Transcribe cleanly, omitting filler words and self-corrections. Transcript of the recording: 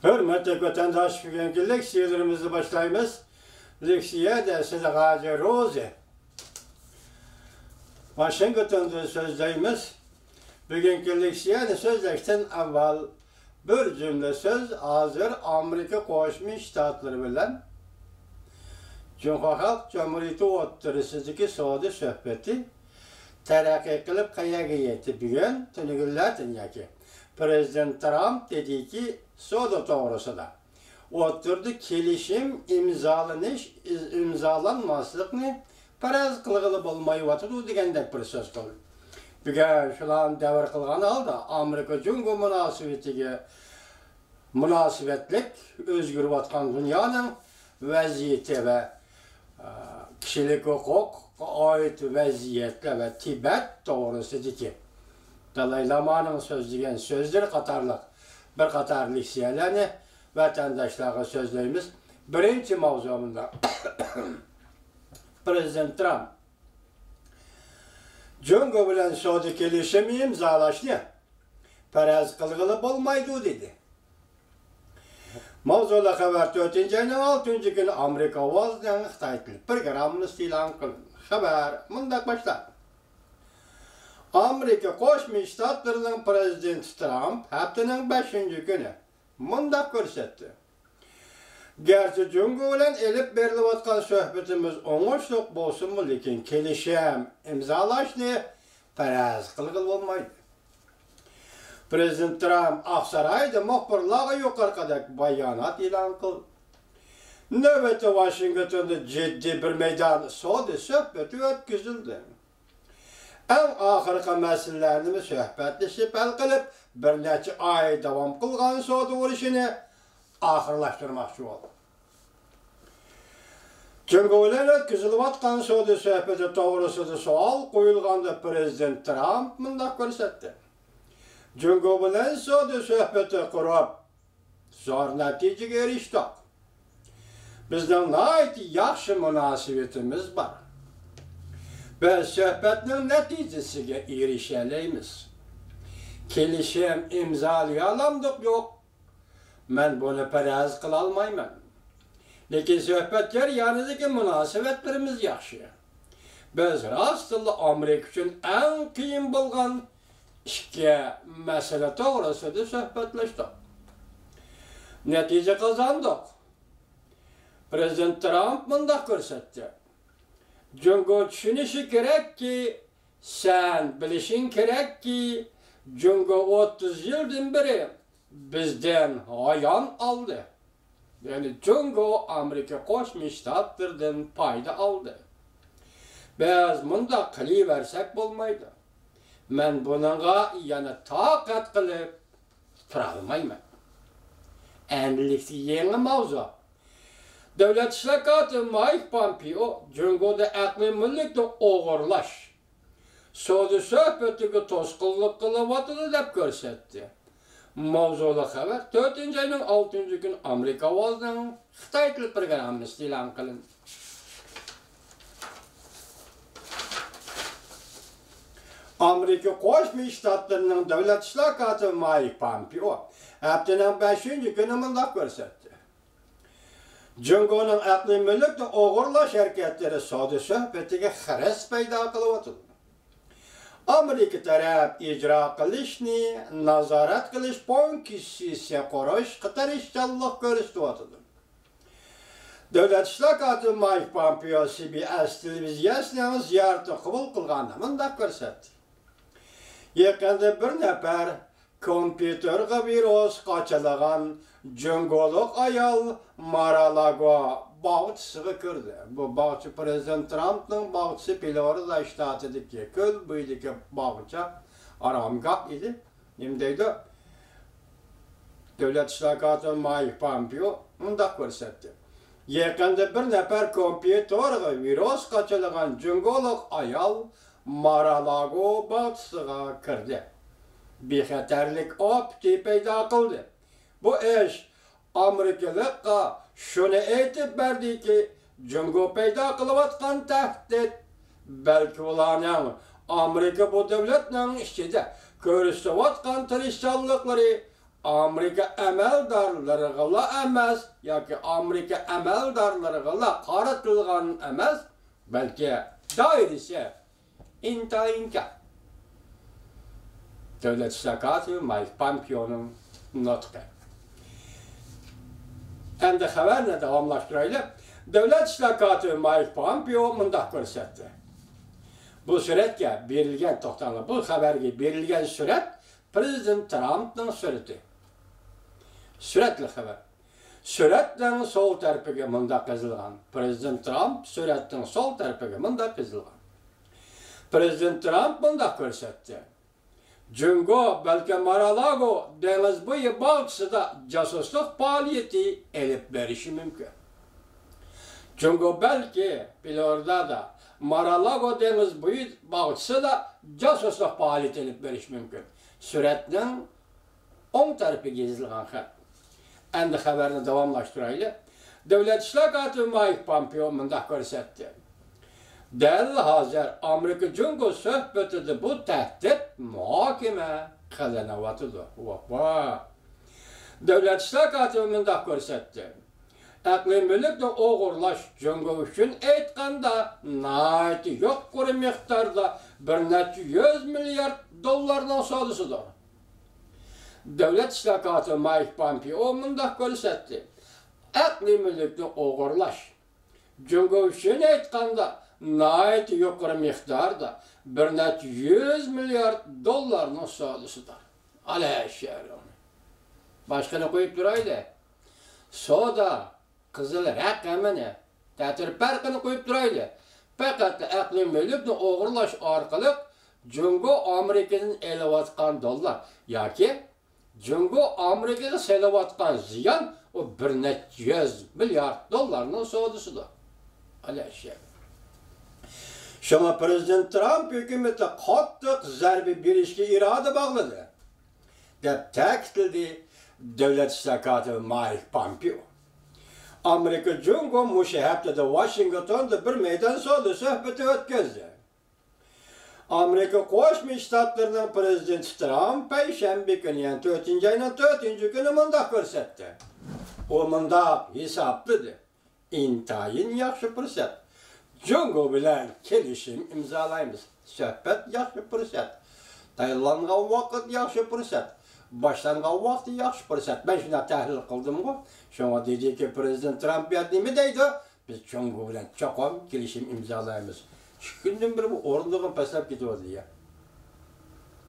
Hürmetli vatandaş, bugünkü leksiyalarımızı başlayımız. Leksiya dersi Gazi Rozi. Washington'da sözleyimiz. Bugünkü leksiyada sözleşten evvel bir cümle söz hazır Amerika Qo'shma Shtatları bilan Cumhuriyet Halk Cumhuriyeti o'ttirisidagi savdo suhbati taraqqiy qilib qayerga yetib bugun tunugunlardan yoki Prezident Trump dediki savdo to'g'risida o'tirdi kelishim imzolanmaslikni faraz qilg'ili bo'lmayotidi degandek bir so'z qildi. Bugun shularni davr qilgan holda Amerika Jungo munosabatlik o'zgarayotgan dunyoning vaziyati va kishilik huquqqa oid vaziyatlar va Tibet to'g'risidagi Dalay Lama'nın so'zlagan so'zlar qatorliq bir qator leksiyalarni vatandoshlarga so'zlaymiz. Birinchi mavzumizda Prezident Trump Jungo bilan savdo kelishimi imzolashni faraz qilg'ili bo'lmaydi dedi. Mavzuda xabar 4-ayning 6-kuni Amerika ovozidan Xitoy tili programmasi e'lon qilindi. Xabar bunday boshlanadi. Amerika Qo'shma Shtatlarining prezidenti Trump haftaning 5-kuni bunday ko'rsatdi. Gerçi Jungo bilan elib berilayotgan suhbatimiz o'ng'ishli bo'lsin-mu, lekin kelishim imzolashni faraz qilg'ili bo'lmaydi. Prezident Trump Oqsaroyda muxbirlarga yuqoridagi bayonot e'lon qildi. Navbatda Washingtonda jiddiy bir maydon savdo suhbati o'tkazildi. Eng oxirgi masalalarni suhbatlashib hal qilib, bir necha oy davom qilgan savdo urushini oxirlashtirmoqchi bo'ldi. Jungo bilan o'tkazilayotgan savdo suhbati to'g'risida savol qo'yilganda Prezident Trump bunday ko'rsatdi. Jungo bilan savdo suhbati qurib, zo'r natijaga erishdik. Bizning nihoyat yaxshi munosabatimiz bor. Biz suhbatning natijasiga erishalaymiz. Kelishim imzolay olamdik yo'q. Men buni faraz qila olmayman. Lekin suhbat jarayonidagi munosabatlarimiz yaxshi. Biz rostla Amerika uchun eng qiyin bo'lgan ikki masala to'g'risida suhbatlashdik. Natija qozondik. Prezident Trump bunday ko'rsatdi. Jungo tushunishi kerakki, sen bilishing kerakki, Jungo 30 yildan beri bizden ayon aldı. Yani Jungo Amerika Qo'shma Shtatlaridan foyda oldi. Biz bunda qilaversak bo'lmaydi. Men bunga yana toqat qilib tura olmayman. Endilikda yangi mavzu. Davlat ishlar kotib Mike Pompeo Jungoda aqliy mulkni o'g'irlash, savdo suhbatiga to'sqinlik qilyapti deb ko'rsatdi. Mavzuli xabar 4-ayning 6-kuni Amerika ovozidan Xitoy tili programmasi e'lon qilindi. Amerika Qo'shma Shtatlarining davlat ishlar kotibi Mike Pompeo haftaning 5-kuni bunday ko'rsatdi. Jungoning aqliy mulkni o'g'irlash harakatlari savdo suhbatiga xiris paydo qilyapti. Amerika taraf ijro qilishni nazorat qilish funksiyasiga qurish qatorishchanlik ko'rsatyapti. Davlat ishlar kotibi Mike Pompeo CBS televiziyasining ziyoratini qabul qilganda bunday ko'rsatdi. Yaqinda bir nafar kompyuterga virus qochalagan Jungoluk ayol Mar-a-Lago bog'chisiga kirdi. Bu bog'chi Prezident Trumpning bog'chisi Florida shtatidagi ko'l bo'yidagi bog'cha oromgoh edi. Nima deydi? Davlat ishlar kotibi Mike Pompeo bunday ko'rsatdi. Yaqinda bir nafar kompyuterga virus qochalagan Jungoluk ayol Mar-a-Lago bog'chisiga kirdi. Bexatarlik opti paydo qildi. Bu ish Amerikalikqa shuni aytib berdiki, Jungo paydo qilayotgan tahdid balki ularning Amerika bu davlatning ichida ko'rsatayotgan tirishchanliklari Amerika əməldarlarına emas, yoki Amerika əməldarlarına qaratilgan emas, balki doirasi intayin katta. Devlet İşler Katibi Mike Pompeo'nun nutqu. Endi xabarni davomlashtiraylik. Devlet İşler Katibi Mike Pompeo mundaq ko'rsatdi. Bu suratga berilgan to'xtalib, bu xabarga berilgan surat Prezident Trumpning surati. Suratli xabar. Suratning sol tarafiga mundaq yozilgan. Prezident Trump suratning sol tarafiga mundaq yozilgan. Prezident Trump mundaq ko'rsatdi. Jungo belki Mar-a-Lago deniz boyu balıkçıda casusluk faaliyeti elip verişi mümkün. Jungo belki orada da Mar-a-Lago deniz boyu balıkçıda casusluk faaliyeti elip veriş mümkün. Suratının 10 tarafı gezilgan xat. Endi haberini davamlaştıraylı. Devlet İşler Katibi Mike Pompeo mundaq ko'rsatdi. Däl hazır Amerika Jungo söhbetide bu tehdit muhakeme kılanawatıdır. Devlet İşler Katibi mundaq ko'rsatdi. Aqli mülkni o'g'irlash Jungo uchun aytganda nati yuqori miqdorda bir necha 100 milliard dollardan so'disidir. Devlet İşler Katibi Mike Pompeo mundaq ko'rsatdi. Aqli mülkni o'g'irlash Jungo uchun aytganda nati yuqori miqdorda bir necha 100 milliard dollarning so'disidir. Alaşar onu. Başqani qo'yib turayli. Soda qizil raqamini, ta'tir farqini qo'yib turayli. Faqat aqli mülkni o'g'irlash orqali Jungo Amerikadan elayotgan dollar yoki Jungo Amerikaga selayotgan ziyon o bir necha 100 milliard dollarning so'disidir. Alaşar. Şama Prezident Trump hükümeti qattiq zarba berishga iroda bog'ladi deb ta'kidladi Devlet İşler Katibi Mike Pompeo. Amerika Jungo mushu haftada Washingtonda bir meydan savdo suhbati o'tkazdi. Amerika Qo'shma Shtatlarining prezidenti Trump payshanba kuni, yani 4-oyning 4-kuni mundaq ko'rsatdi. U mundaq hisobladi. Intayin yaxshi fursat. Jungo bilan kelishim imzolaymiz. Suhbat yaxshi fursat. Tayyorlangan vaqt yaxshi fursat. Boshlangan vaqt yaxshi fursat. Men shuni tahlil qildim-ku. Shunga dediki Prezident Trump nima deydi? Biz Jungo bilan cho'qim kelishim imzolaymiz. 2 kundan beri bu o'rindig'im pastlab ketyapti.